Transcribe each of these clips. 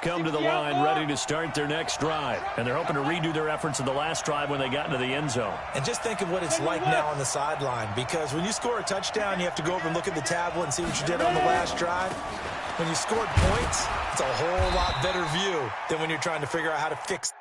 come to the line ready to start their next drive. And they're hoping to redo their efforts in the last drive when they got into the end zone. And just think of what it's like now on the sideline, because when you score a touchdown, you have to go over and look at the tablet and see what you did on the last drive. When you scored points, it's a whole lot better view than when you're trying to figure out how to fix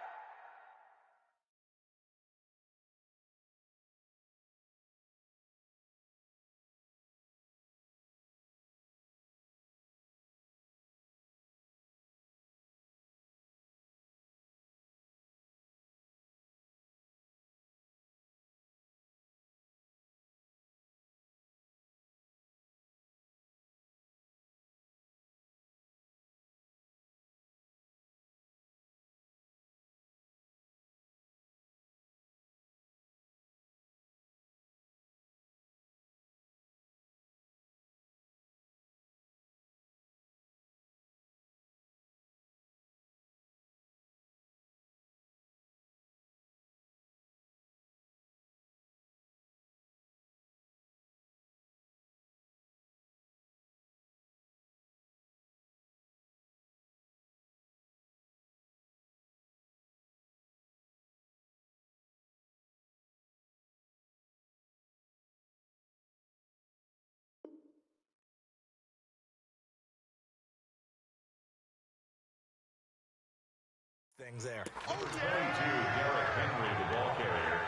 things there. Number 22, Derrick Henry, the ball carrier.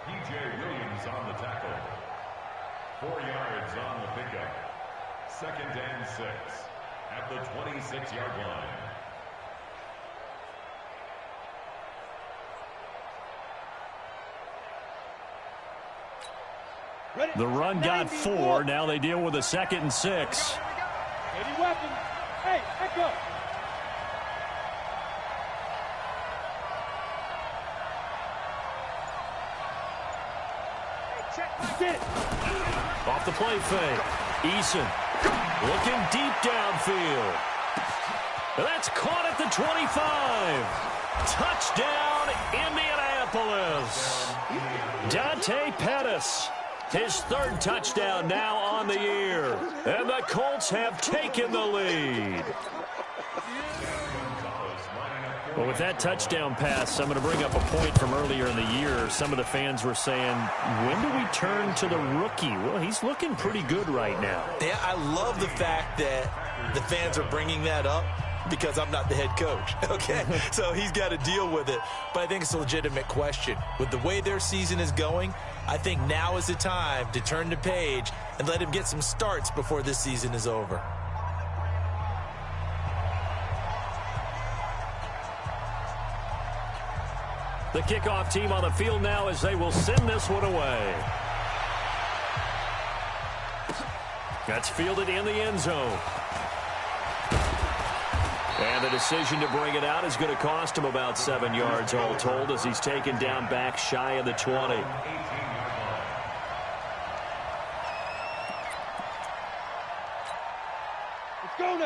P.J. Williams on the tackle. 4 yards on the pickup. 2nd and 6 at the 26-yard line. The run got 4. Now they deal with a 2nd and 6. Heavy weapon. Hey, echo. Off the play fake. Eason looking deep downfield. That's caught at the 25. Touchdown, Indianapolis. Dante Pettis. His 3rd touchdown now on the year. And the Colts have taken the lead. Well, with that touchdown pass, I'm going to bring up a point from earlier in the year. Some of the fans were saying, when do we turn to the rookie? Well, he's looking pretty good right now. Yeah, I love the fact that the fans are bringing that up because I'm not the head coach, okay? So he's got to deal with it. But I think it's a legitimate question. With the way their season is going, I think now is the time to turn the page and let him get some starts before this season is over. The kickoff team on the field now as they will send this one away. That's fielded in the end zone. And the decision to bring it out is going to cost him about 7 yards all told as he's taken down back shy of the 20.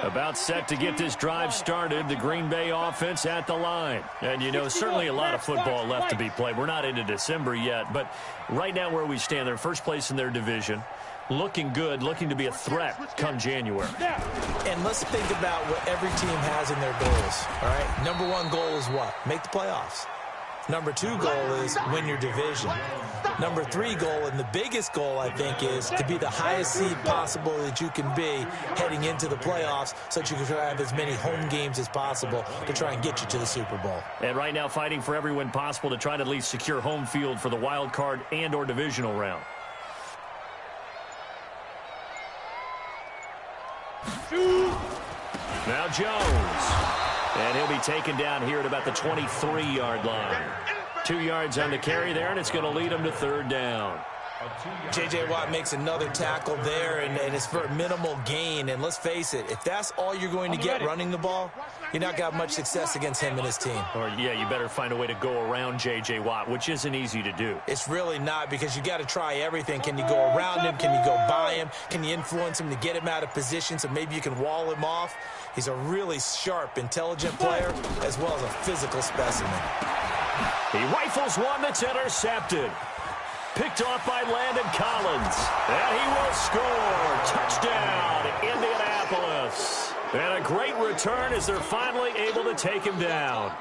About set to get this drive started, the Green Bay offense at the line. And, you know, certainly a lot of football left to be played. We're not into December yet, but right now where we stand, they're first place in their division. Looking good, looking to be a threat come January. And let's think about what every team has in their goals, all right? Number 1 goal is what? Make the playoffs. Number 2 goal is win your division. Number 3 goal, and the biggest goal, I think, is to be the highest seed possible that you can be heading into the playoffs so that you can try to have as many home games as possible to try and get you to the Super Bowl. And right now fighting for every win possible to try to at least secure home field for the wild card and or divisional round. Now Jones. And he'll be taken down here at about the 23-yard line. 2 yards on the carry there, and it's going to lead him to 3rd down. J.J. Watt makes another tackle there, and it's for a minimal gain. And let's face it, if that's all you're going to get running the ball, you're not going to have much success against him and his team. Or, yeah, you better find a way to go around J.J. Watt, which isn't easy to do. It's really not, because you got to try everything. Can you go around him? Can you go by him? Can you influence him to get him out of position so maybe you can wall him off? He's a really sharp, intelligent player, as well as a physical specimen. He rifles one that's intercepted. Picked off by Landon Collins. And he will score. Touchdown, Indianapolis. And a great return as they're finally able to take him down.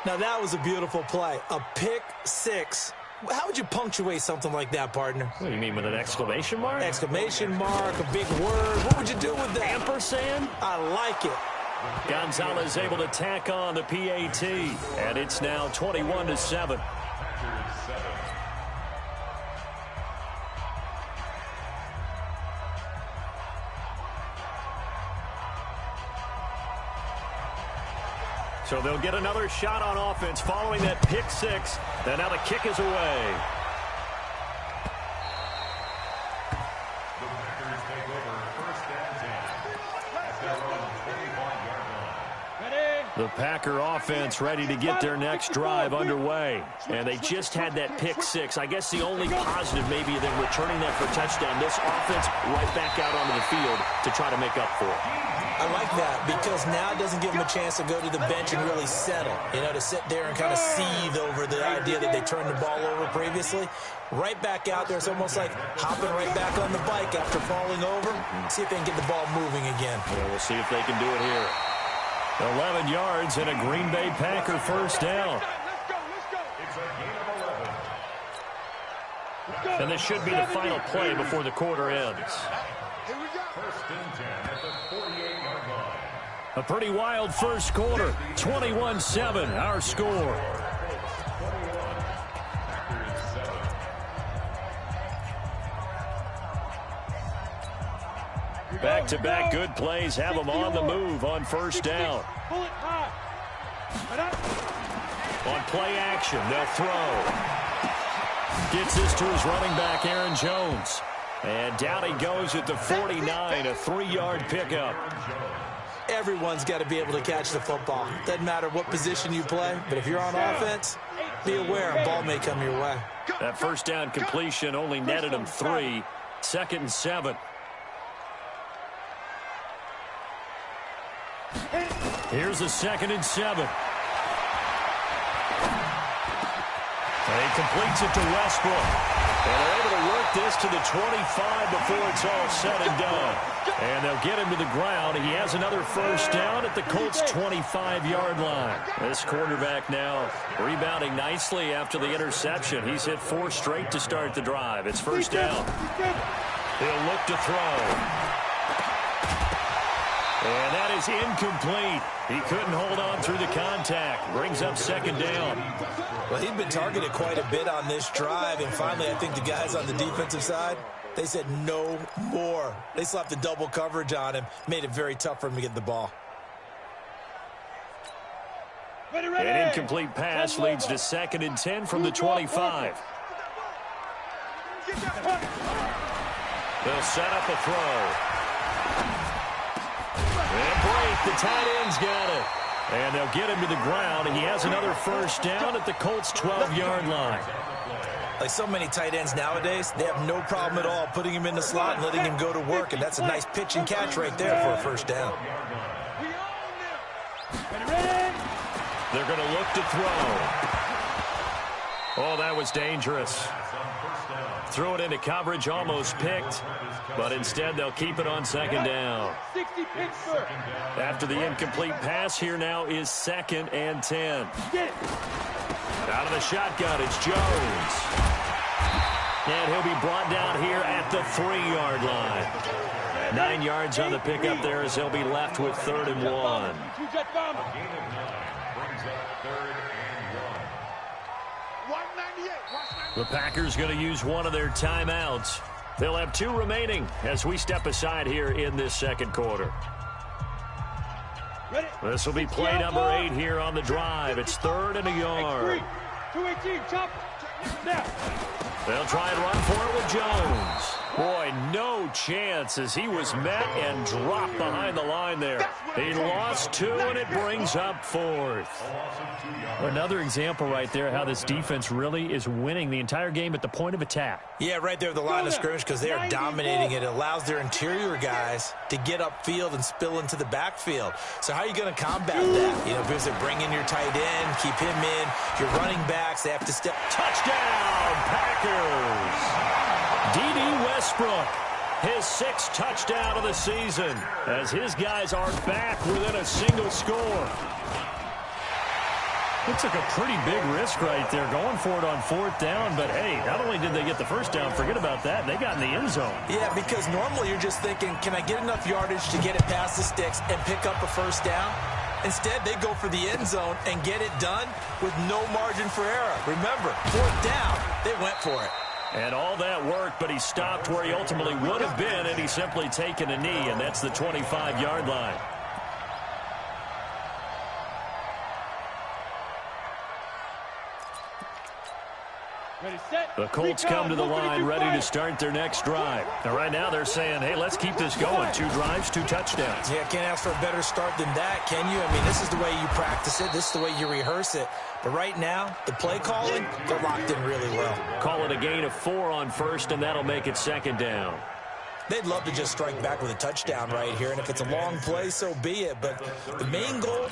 Now, that was a beautiful play. A pick six. How would you punctuate something like that, partner? What do you mean, with an exclamation mark? Exclamation mark, a big word. What would you do with that? Ampersand? I like it. Gonzalez able to tack on the PAT, and it's now 21-7. So they'll get another shot on offense following that pick six. And now the kick is away. The Packers take over first and 10 at their own 25-yard line. Ready? The Packer offense ready to get their next drive underway. And they just had that pick six. I guess the only positive maybe of them returning that for a touchdown. This offense right back out onto the field to try to make up for it. I like that because now it doesn't give them a chance to go to the bench and really settle, you know, to sit there and kind of seethe over the idea that they turned the ball over previously. Right back out there, it's almost like hopping right back on the bike after falling over. See if they can get the ball moving again. Well, we'll see if they can do it here. 11 yards and a Green Bay Packer first down. It's a gain of 11. And this should be the final play before the quarter ends. First and 10 at the 48-yard line. A pretty wild first quarter. 21-7, our score. Back-to-back good plays have them on the move on first down. Pull it high. On play action, they'll throw. Gets this to his running back, Aaron Jones. And down he goes at the 49, a 3-yard pickup. Everyone's got to be able to catch the football. Doesn't matter what position you play, but if you're on offense, be aware a ball may come your way. That first down completion only netted him 3. 2nd and 7. Here's a 2nd and 7. And he completes it to Westbrook. And they're able to work this to the 25 before it's all said and done. And they'll get him to the ground. He has another first down at the Colts' 25-yard line. This quarterback now rebounding nicely after the interception. He's hit 4 straight to start the drive. It's first down. He'll look to throw. And that is incomplete. He couldn't hold on through the contact. Brings up 2nd down. Well, he'd been targeted quite a bit on this drive, and finally I think the guys on the defensive side, they said no more. They slapped the double coverage on him, made it very tough for him to get the ball. An incomplete pass leads to 2nd and 10 from the 25. They'll set up a throw. And break, the tight end's got it. And they'll get him to the ground, and he has another first down at the Colts' 12-yard line. Like so many tight ends nowadays, they have no problem at all putting him in the slot and letting him go to work, and that's a nice pitch and catch right there for a first down. They're going to look to throw. Oh, that was dangerous. Throw it into coverage, almost picked, but instead they'll keep it on 2nd down. After the incomplete pass, here now is 2nd and 10. Out of the shotgun, it's Jones. And he'll be brought down here at the 3-yard line. 9 yards on the pickup there as they'll be left with 3rd and 1. A gain of 9 brings up 3rd and 1. The Packers going to use one of their timeouts. They'll have 2 remaining as we step aside here in this 2nd quarter. This will be play number 8 here on the drive. It's 3rd and a yard. 218, chop. Now. They'll try and run for it with Jones. Boy, no chance as he was met and dropped behind the line there. He lost 2, and it brings up 4th. Another example right there how this defense really is winning the entire game at the point of attack. Yeah, right there at the line of scrimmage because they are dominating it. It allows their interior guys to get upfield and spill into the backfield. So how are you going to combat that? You know, because they bring in your tight end, keep him in. Your running backs, they have to step. Touchdown, Packers! D.D. Westbrook. His 6th touchdown of the season as his guys are back within a single score. Looks like a pretty big risk right there, going for it on 4th down. But, hey, not only did they get the first down, forget about that, they got in the end zone. Yeah, because normally you're just thinking, can I get enough yardage to get it past the sticks and pick up a first down? Instead, they go for the end zone and get it done with no margin for error. Remember, 4th down, they went for it. And all that worked, but he stopped where he ultimately would have been, and he's simply taken a knee, and that's the 25-yard line. The Colts come to the line ready to start their next drive. Now, right now they're saying, hey, let's keep this going. 2 drives, 2 touchdowns. Yeah, can't ask for a better start than that, can you? I mean, this is the way you practice it. This is the way you rehearse it. But right now, the play calling, they're locked in really well. Call it a gain of 4 on 1st, and that'll make it 2nd down. They'd love to just strike back with a touchdown right here, and if it's a long play, so be it. But the main goal,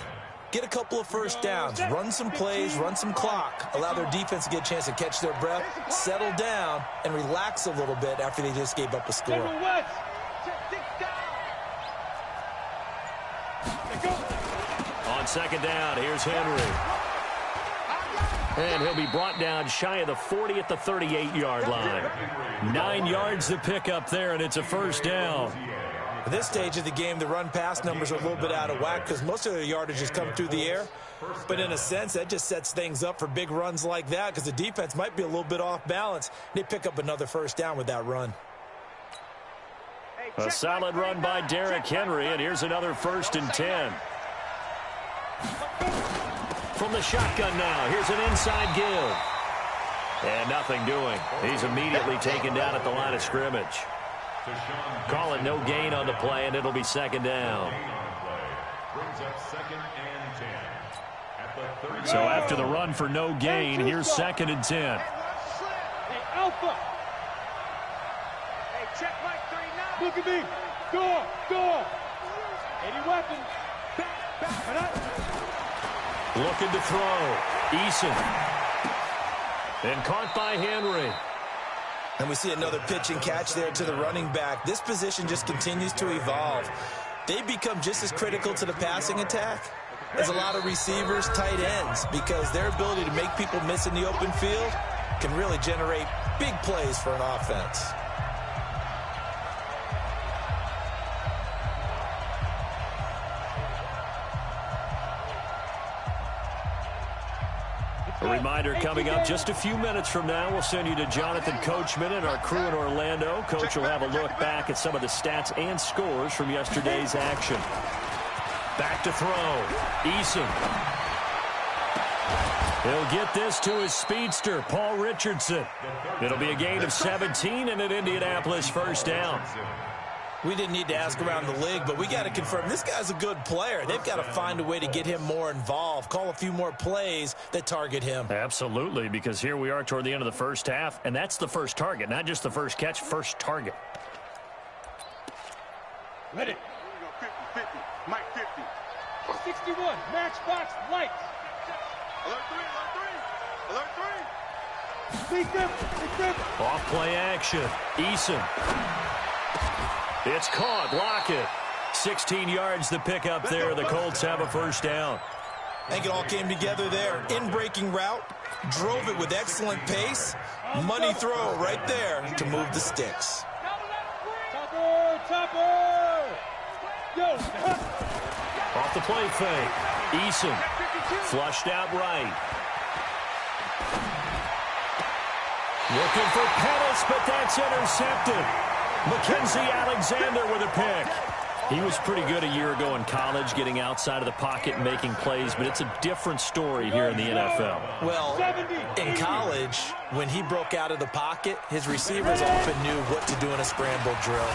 get a couple of first downs, run some plays, run some clock, allow their defense to get a chance to catch their breath, settle down, and relax a little bit after they just gave up a score. On 2nd down, here's Henry. And he'll be brought down shy of the 40 at the 38-yard line. 9 yards to pick up there, and it's a first down. At this stage of the game, the run-pass numbers are a little bit out of whack because most of their yardage has come through the air. But in a sense, that just sets things up for big runs like that because the defense might be a little bit off balance. They pick up another first down with that run. A solid run by Derrick Henry, and here's another 1st and 10. From the shotgun now, here's an inside give. And nothing doing. He's immediately taken down at the line of scrimmage. Call it no gain on the play, and it'll be 2nd down. So after the run for no gain, here's 2nd and 10. Hey, Alpha. Hey, check like 39. Look at me. Go. Any weapons. Back. Looking to throw. Eason. And caught by Henry. And we see another pitch and catch there to the running back. This position just continues to evolve. They become just as critical to the passing attack as a lot of receivers, tight ends, because their ability to make people miss in the open field can really generate big plays for an offense. A reminder coming up just a few minutes from now, we'll send you to Jonathan Coachman and our crew in Orlando. Coach will have a look back at some of the stats and scores from yesterday's action. Back to throw. Eason. He'll get this to his speedster, Paul Richardson. It'll be a gain of 17 and an Indianapolis first down. We didn't need to ask around the league, but we got to confirm this guy's a good player. They've got to find a way to get him more involved, call a few more plays that target him. Absolutely, because here we are toward the end of the first half, and that's the first target, not just the first catch, first target. Ready. 50, Mike 50. 61, matchbox lights. Alert 3. Big them. Off play action. Eason. It's caught. Lockett. 16 yards to pick up there. The Colts have a first down. I think it all came together there. In-breaking route. Drove it with excellent pace. Money throw right there to move the sticks. Topper. Yo. Off the play fake. Eason. Flushed out right. Looking for Pettis, but that's intercepted. Mackenzie Alexander with a pick. He was pretty good a year ago in college, getting outside of the pocket and making plays, but it's a different story here in the NFL. Well, in college, when he broke out of the pocket, his receivers often knew what to do in a scramble drill.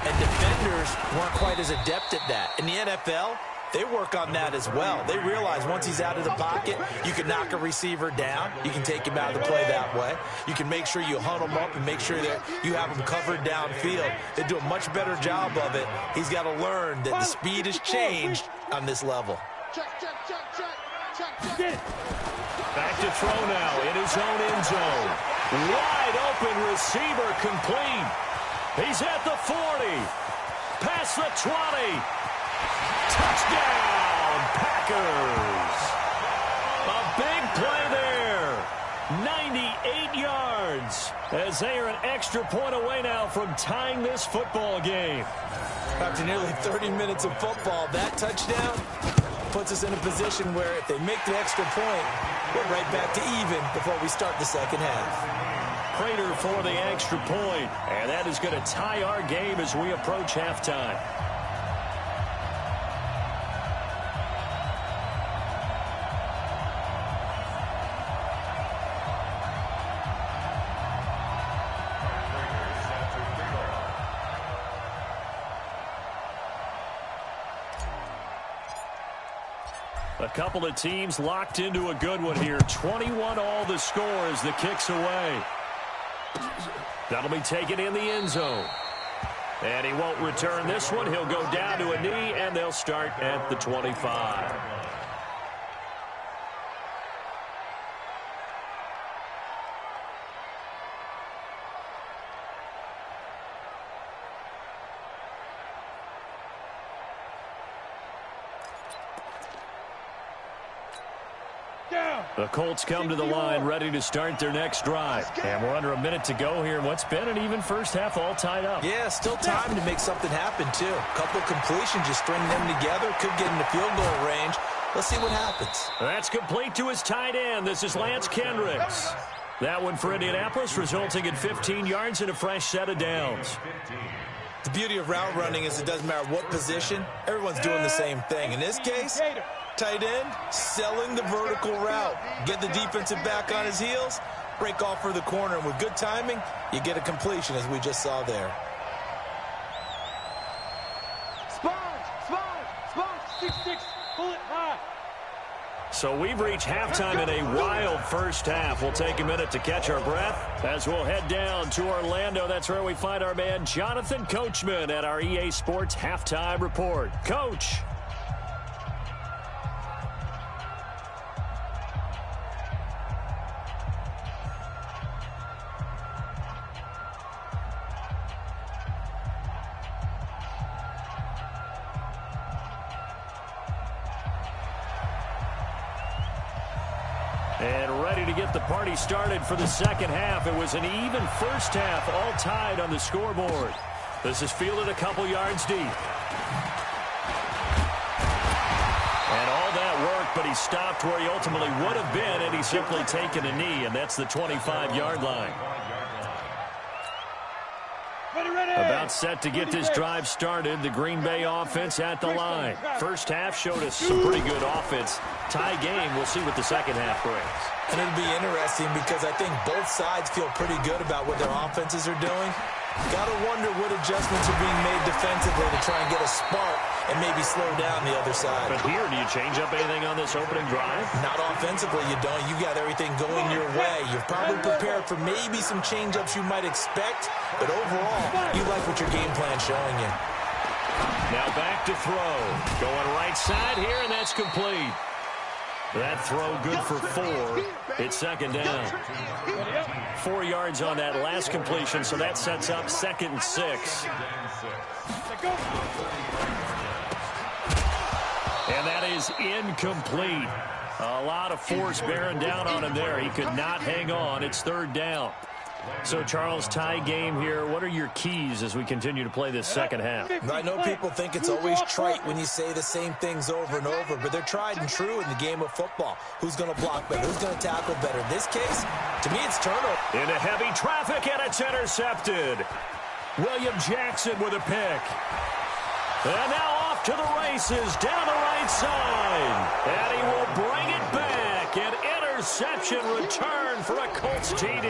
And defenders weren't quite as adept at that. In the NFL, they work on that as well. They realize once he's out of the pocket, you can knock a receiver down. You can take him out of the play that way. You can make sure you hunt him up and make sure that you have him covered downfield. They do a much better job of it. He's got to learn that the speed has changed on this level. Check. Back to throw now in his own end zone. Wide open receiver complete. He's at the 40. Past the 20. Touchdown, Packers. A big play there. 98 yards as they are an extra point away now from tying this football game. After nearly 30 minutes of football, that touchdown puts us in a position where if they make the extra point, we're right back to even before we start the second half. Prater for the extra point, and that is going to tie our game as we approach halftime. A couple of teams locked into a good one here. 21 all the score as the kick's away. That'll be taken in the end zone. And he won't return this one. He'll go down to a knee, and they'll start at the 25. The Colts come to the line ready to start their next drive. And we're under a minute to go here. What's been an even first half all tied up. Yeah, still time to make something happen, too. A couple completions, just string them together. Could get into field goal range. Let's see what happens. That's complete to his tight end. This is Lance Kendricks. That one for Indianapolis, resulting in 15 yards and a fresh set of downs. The beauty of route running is it doesn't matter what position. Everyone's doing the same thing. In this case, tight end, selling the vertical route. Get the defensive back on his heels, break off for the corner. And with good timing, you get a completion, as we just saw there. Spot, 6-6, pull it high. So we've reached halftime in a wild first half. We'll take a minute to catch our breath as we'll head down to Orlando. That's where we find our man Jonathan Coachman at our EA Sports Halftime Report. Coach. And ready to get the party started for the second half. It was an even first half, all tied on the scoreboard. This is fielded a couple yards deep. And all that work, but he stopped where he ultimately would have been, and he's simply taken a knee, and that's the 25-yard line. About set to get this drive started. The Green Bay offense at the line. First half showed us some pretty good offense. Tie game. We'll see what the second half brings. And it'll be interesting because I think both sides feel pretty good about what their offenses are doing. Got to wonder what adjustments are being made defensively to try and get a spark and maybe slow down the other side. But here, do you change up anything on this opening drive? Not offensively, you don't. You got everything going your way. You're probably prepared for maybe some change-ups you might expect, but overall, you like what your game plan's showing you. Now back to throw. Going right side here, and that's complete. That throw good for 4. It's second down. 4 yards on that last completion, so that sets up 2nd and 6. And that is incomplete. A lot of force bearing down on him there. He could not hang on. It's 3rd down. So, Charles, tie game here. What are your keys as we continue to play this second half? I know people think it's always trite when you say the same things over and over, but they're tried and true in the game of football. Who's going to block better? Who's going to tackle better? In this case, to me, it's turnover. Into heavy traffic, and it's intercepted. William Jackson with a pick. And now off to the races down the right side. And he will bring it back. An interception return for a Colts TD.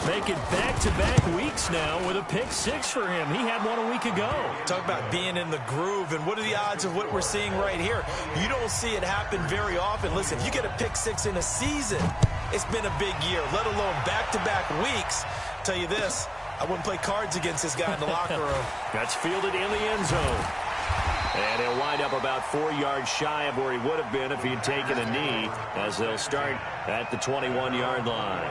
Making back-to-back weeks now with a pick 6 for him. He had one a week ago. Talk about being in the groove, and what are the odds of what we're seeing right here? You don't see it happen very often. Listen, if you get a pick 6 in a season, it's been a big year, let alone back-to-back weeks. I'll tell you this, I wouldn't play cards against this guy in the locker room. That's fielded in the end zone. And he'll wind up about 4 yards shy of where he would have been if he had taken a knee, as they'll start at the 21-yard line.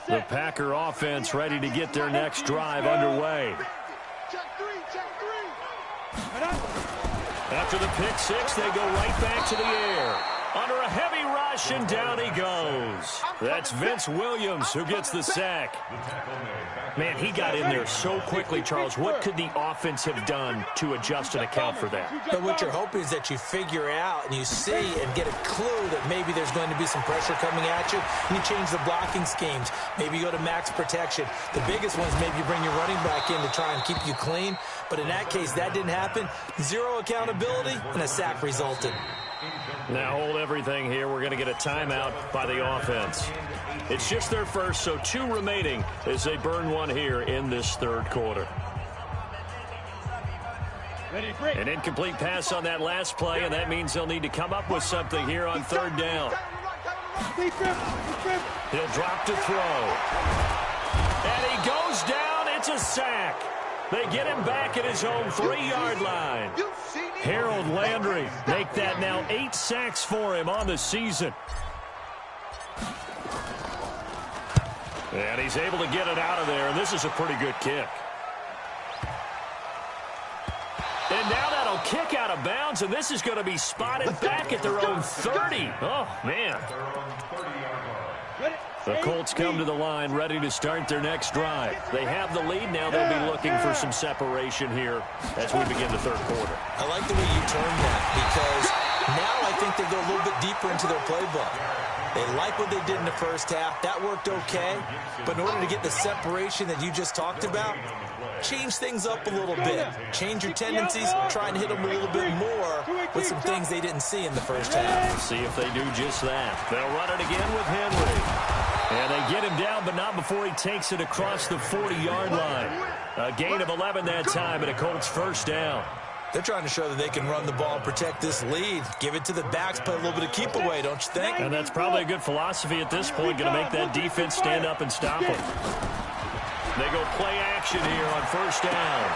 The Packer offense ready to get their next drive underway. After the pick six, they go right back to the air. Under a heavy rush, and down he goes. That's Vince Williams who gets the sack. Man, he got in there so quickly, Charles. What could the offense have done to adjust and account for that? But what you're hoping is that you figure out and you see and get a clue that maybe there's going to be some pressure coming at you, and you change the blocking schemes. Maybe you go to max protection. The biggest ones, maybe you bring your running back in to try and keep you clean. But in that case, that didn't happen. Zero accountability, and a sack resulted. Now hold everything here. We're going to get a timeout by the offense. It's just their first, so 2 remaining as they burn one here in this third quarter. An incomplete pass on that last play, and that means they'll need to come up with something here on third down. He'll drop to throw. And he goes down. It's a sack. They get him back at his own 3-yard line. Harold Landry make that now 8 sacks for him on the season. And he's able to get it out of there, and this is a pretty good kick. And now that'll kick out of bounds, and this is going to be spotted back at their own 30. Oh, man. The Colts come to the line ready to start their next drive. They have the lead. Now they'll be looking for some separation here as we begin the third quarter. I like the way you termed that, because now I think they go a little bit deeper into their playbook. They like what they did in the first half. That worked okay. But in order to get the separation that you just talked about, change things up a little bit. Change your tendencies. Try and hit them a little bit more with some things they didn't see in the first half. We'll see if they do just that. They'll run it again with Henry. And they get him down, but not before he takes it across the 40-yard line. A gain of 11 that time, and a Colts first down. They're trying to show that they can run the ball and protect this lead. Give it to the backs, play a little bit of keep away, don't you think? And that's probably a good philosophy at this point, going to make that defense stand up and stop them. They go play action here on first down.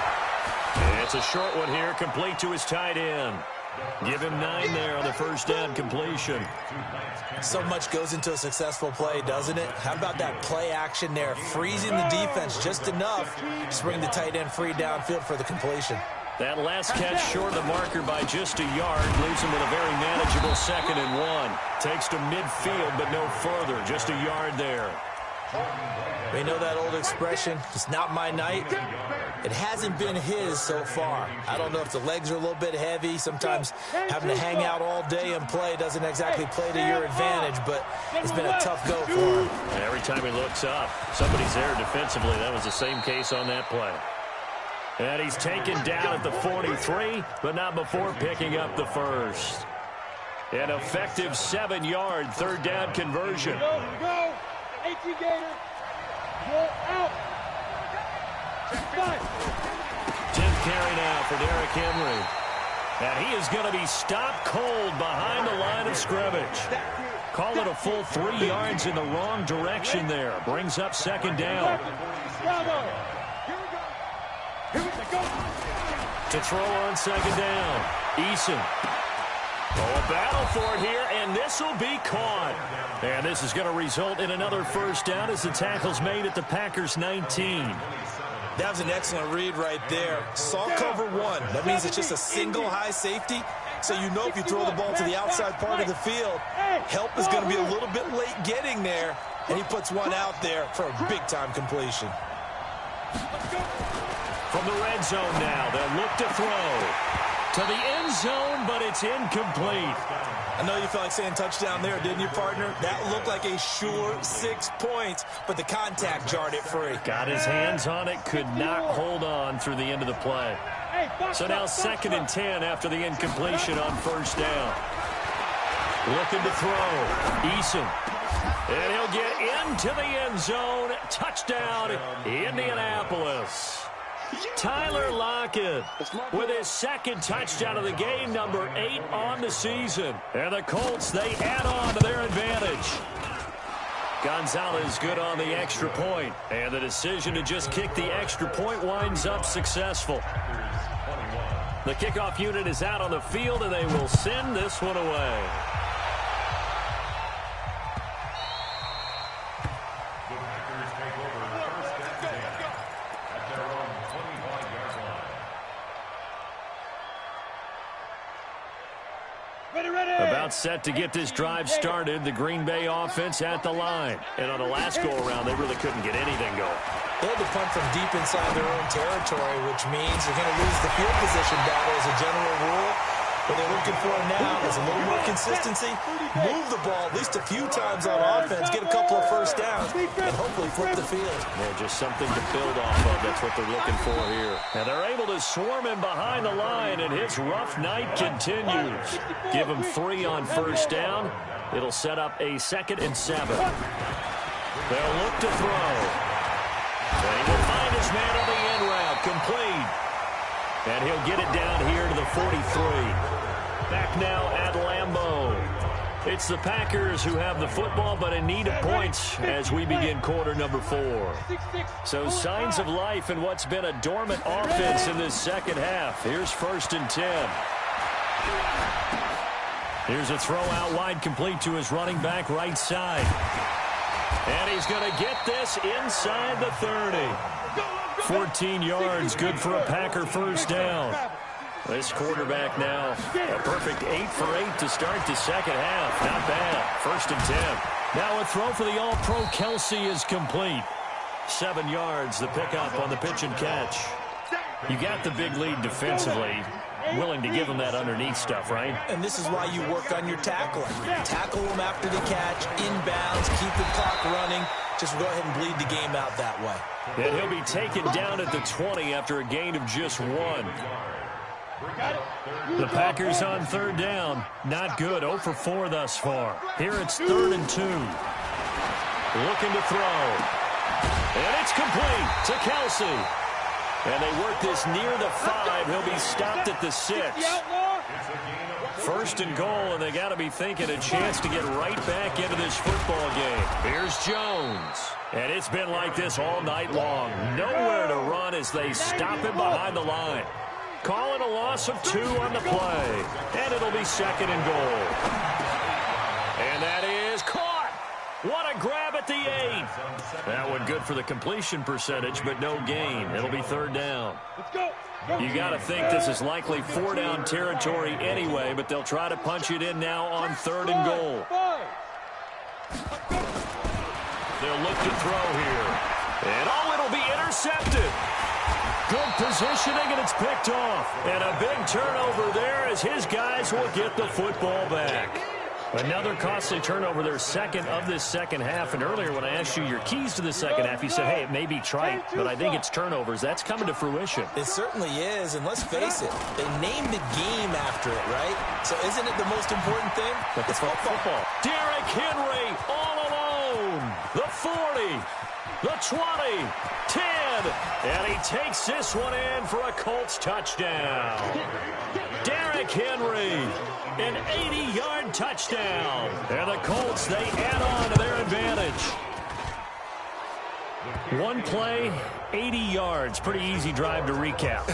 And it's a short one here, complete to his tight end. Give him 9 there on the first down completion. So much goes into a successful play, doesn't it? How about that play action there, freezing the defense just enough to bring the tight end free downfield for the completion. That last catch short of the marker by just a yard leaves him with a very manageable 2nd and 1. Takes to midfield, but no further, just a yard there. We know that old expression, it's not my night. It hasn't been his so far. I don't know if the legs are a little bit heavy. Sometimes having to hang out all day and play doesn't exactly play to your advantage, but it's been a tough go for him. And every time he looks up, somebody's there defensively. That was the same case on that play. And he's taken down at the 43, but not before picking up the first. An effective 7-yard third down conversion. Here we go. 18 Gator. Roll out. 10th carry now for Derrick Henry. And he is going to be stopped cold behind the line of scrimmage. Call it a full 3 yards in the wrong direction there. Brings up 2nd down. To throw on 2nd down. Eason. Oh, a battle for it here, and this will be caught. And this is going to result in another first down as the tackle's made at the Packers' 19. That was an excellent read right there. Saw cover 1. That means it's just a single high safety. So you know if you throw the ball to the outside part of the field, help is going to be a little bit late getting there. And he puts one out there for a big-time completion. From the red zone now, they'll look to throw. To the end zone, but it's incomplete. I know you felt like saying touchdown there, didn't you, partner? That looked like a sure 6 points, but the contact jarred it free. Got his hands on it, could not hold on through the end of the play. So now 2nd and 10 after the incompletion on first down. Looking to throw. Eason. And he'll get into the end zone. Touchdown, Indianapolis. Tyler Lockett with his 2nd touchdown of the game, number 8 on the season. And the Colts, they add on to their advantage. Gonzalez good on the extra point. And the decision to just kick the extra point winds up successful. The kickoff unit is out on the field, and they will send this one away. About set to get this drive started. The Green Bay offense at the line. And on the last go-around, they really couldn't get anything going. They had to punt from deep inside their own territory, which means they're going to lose the field position battle as a general rule. What they're looking for now is a little more consistency, move the ball at least a few times on offense, get a couple of first downs, and hopefully flip the field. Yeah, just something to build off of. That's what they're looking for here. And they're able to swarm him behind the line, and his rough night continues. Give him 3 on first down. It'll set up a 2nd and 7. They'll look to throw. And he will find his man on the end route, complete. And he'll get it down here to the 43. Back now at Lambeau. It's the Packers who have the football, but in need of points as we begin quarter number 4. So signs of life in what's been a dormant offense in this second half. Here's 1st and 10. Here's a throw out wide, complete to his running back right side. And he's going to get this inside the 30. 14 yards, good for a Packer first down. This quarterback now, a perfect 8 for 8 to start the second half. Not bad. 1st and 10. Now a throw for the All-Pro Kelsey is complete. 7 yards, the pickup on the pitch and catch. You got the big lead defensively. Willing to give them that underneath stuff, right? And this is why you work on your tackling. Tackle them after the catch, inbounds, keep the clock running. Just go ahead and bleed the game out that way. And he'll be taken down at the 20 after a gain of just 1. The Packers on 3rd down. Not good. 0 for 4 thus far. Here it's 3rd and 2. Looking to throw. And it's complete to Kelsey. And they work this near the 5. He'll be stopped at the 6. 1st and goal, and they got to be thinking a chance to get right back into this football game. Here's Jones. And it's been like this all night long. Nowhere to run as they stop him behind the line. Calling a loss of 2 on the play. And it'll be 2nd and goal. And that is caught. What a grab at the 8. That one good for the completion percentage, but no gain. It'll be 3rd down. You got to think this is likely 4-down territory anyway, but they'll try to punch it in now on 3rd and goal. They'll look to throw here. And it'll be intercepted. Good positioning, and it's picked off. And a big turnover there as his guys will get the football back. Another costly turnover, their 2nd of this second half. And earlier when I asked you your keys to the second half, you said, hey, it may be trite, but I think it's turnovers. That's coming to fruition. It certainly is, and let's face it, they named the game after it, right? So isn't it the most important thing? It's football. Derrick Henry all alone. The 40, the 20, 10, and he takes this one in for a Colts touchdown. Derrick Henry, an 80-yard touchdown. And the Colts, they add on to their advantage. One play, 80 yards. Pretty easy drive to recap.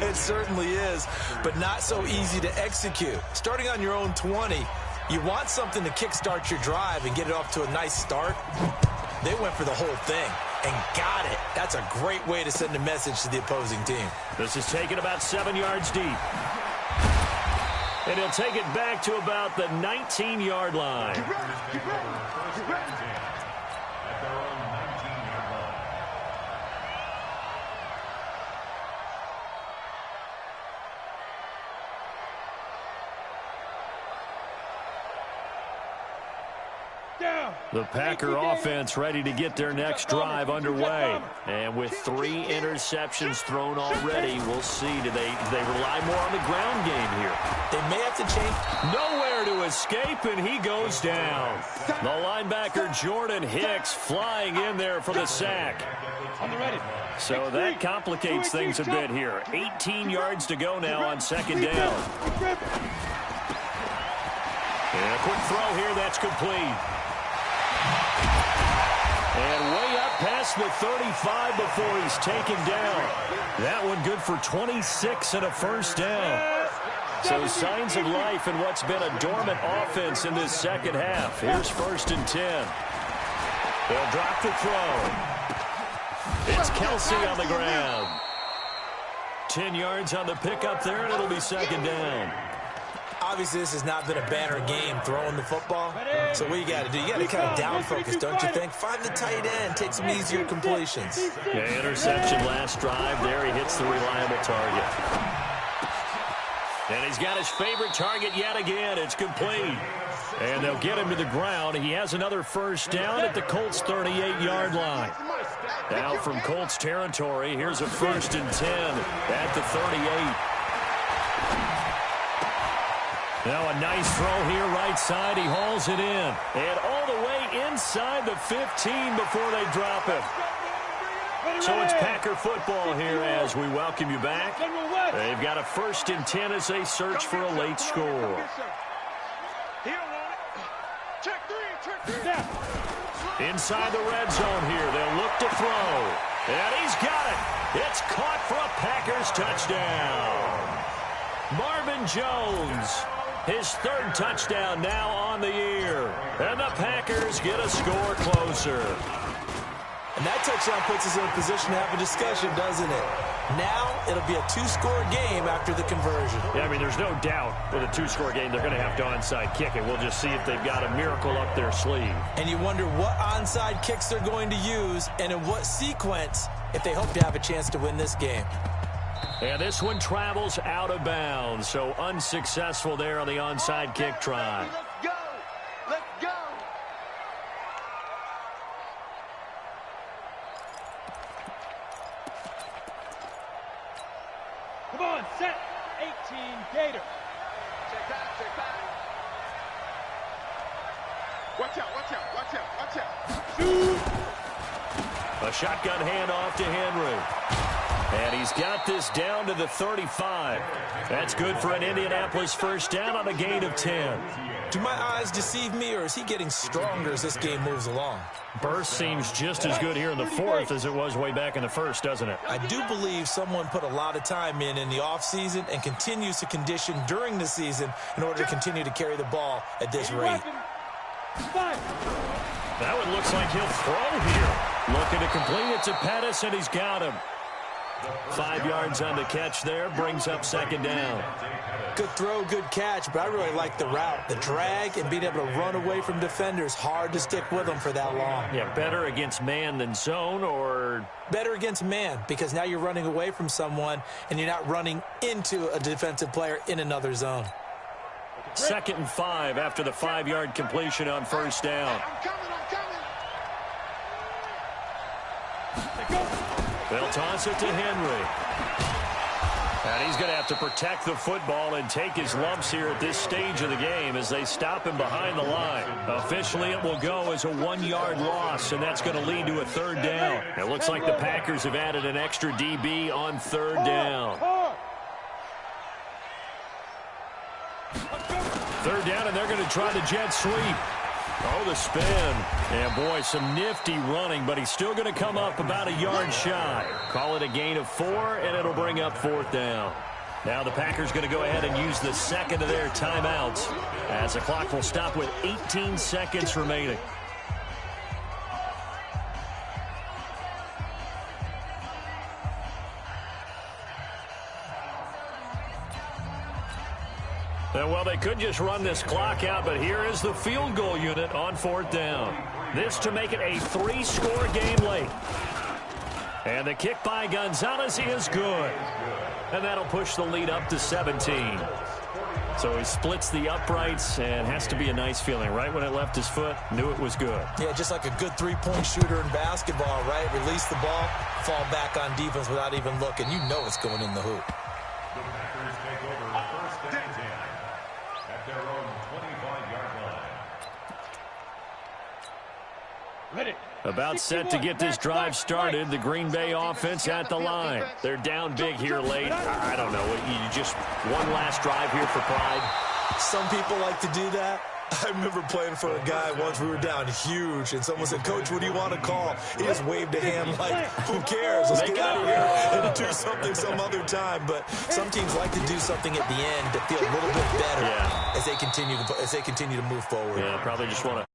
It certainly is, but not so easy to execute. Starting on your own 20, you want something to kickstart your drive and get it off to a nice start. They went for the whole thing and got it. That's a great way to send a message to the opposing team. This is taken about 7 yards deep. And he'll take it back to about the 19-yard line. The Packer offense ready to get their next drive underway. And with 3 interceptions thrown already, we'll see. Do they rely more on the ground game here? They may have to change. Nowhere to escape, and he goes down. The linebacker Jordan Hicks flying in there for the sack. So that complicates things a bit here. 18 yards to go now on 2nd down. And a quick throw here, that's complete. And way up past the 35 before he's taken down. That one good for 26 and a first down. So signs of life in what's been a dormant offense in this second half. Here's 1st and 10. They'll drop the throw. It's Kelsey on the ground. 10 yards on the pickup there, and it'll be 2nd down. Obviously, this has not been a banner game throwing the football. So what you got to do, you got to kind of down focus, don't you think? Find the tight end, take some easier completions. Yeah, interception last drive. There he hits the reliable target. And he's got his favorite target yet again. It's complete. And they'll get him to the ground. He has another first down at the Colts' 38-yard line. Now from Colts territory, here's a 1st and 10 at the 38. Now a nice throw here right side. He hauls it in. And all the way inside the 15 before they drop him. So it's Packer football here as we welcome you back. They've got a 1st and 10 as they search for a late score. Inside the red zone here. They'll look to throw. And he's got it. It's caught for a Packers touchdown. Marvin Jones, his 3rd touchdown now on the year. And the Packers get a score closer. And that touchdown puts us in a position to have a discussion, doesn't it? Now it'll be a 2-score game after the conversion. Yeah, I mean, there's no doubt with a 2-score game they're going to have to onside kick it. We'll just see if they've got a miracle up their sleeve. And you wonder what onside kicks they're going to use and in what sequence if they hope to have a chance to win this game. And this one travels out of bounds, so unsuccessful there on the onside kick try. Let's go! Let's go! Come on, set. 18, Gator. Check back, check back. Watch out, watch out, watch out, watch out. Shoot! A shotgun handoff to Henry. And he's got this down to the 35. That's good for an Indianapolis first down on a gain of 10. Do my eyes deceive me, or is he getting stronger as this game moves along? Burst seems just as good here in the 4th as it was way back in the 1st, doesn't it? I do believe someone put a lot of time in the offseason and continues to condition during the season in order to continue to carry the ball at this rate. That one looks like he'll throw here. Looking to complete it to Pettis, and he's got him. 5 yards on the catch there, brings up 2nd down. Good throw, good catch, but I really like the route. The drag and being able to run away from defenders, hard to stick with them for that long. Yeah, better against man than zone, or? Better against man, because now you're running away from someone and you're not running into a defensive player in another zone. 2nd and 5 after the 5-yard completion on 1st down. They'll toss it to Henry. And he's going to have to protect the football and take his lumps here at this stage of the game as they stop him behind the line. Officially, it will go as a 1-yard loss, and that's going to lead to a 3rd down. It looks like the Packers have added an extra DB on 3rd down. 3rd down, and they're going to try the jet sweep. Oh, the spin. And, boy, some nifty running, but he's still going to come up about a yard shy. Call it a gain of 4, and it'll bring up 4th down. Now the Packers going to go ahead and use the 2nd of their timeouts as the clock will stop with 18 seconds remaining. Well, they could just run this clock out, but here is the field goal unit on 4th down. This to make it a 3-score game late. And the kick by Gonzalez is good. And that'll push the lead up to 17. So he splits the uprights, and has to be a nice feeling. Right when it left his foot, knew it was good. Yeah, just like a good 3-point shooter in basketball, right? Release the ball, fall back on defense without even looking. You know it's going in the hoop. The Packers take over 1st and 10 at their own 25-yard line. About set to get this drive started. The Green Bay offense at the line. They're down big here late. I don't know. You just one last drive here for pride. Some people like to do that. I remember playing for a guy once. We were down huge, and someone said, "Coach, what do you want to call?" He just waved a hand like, "Who cares? Let's get out of here and do something some other time." But some teams like to do something at the end to feel a little bit better as they continue to move forward. Yeah, probably just want to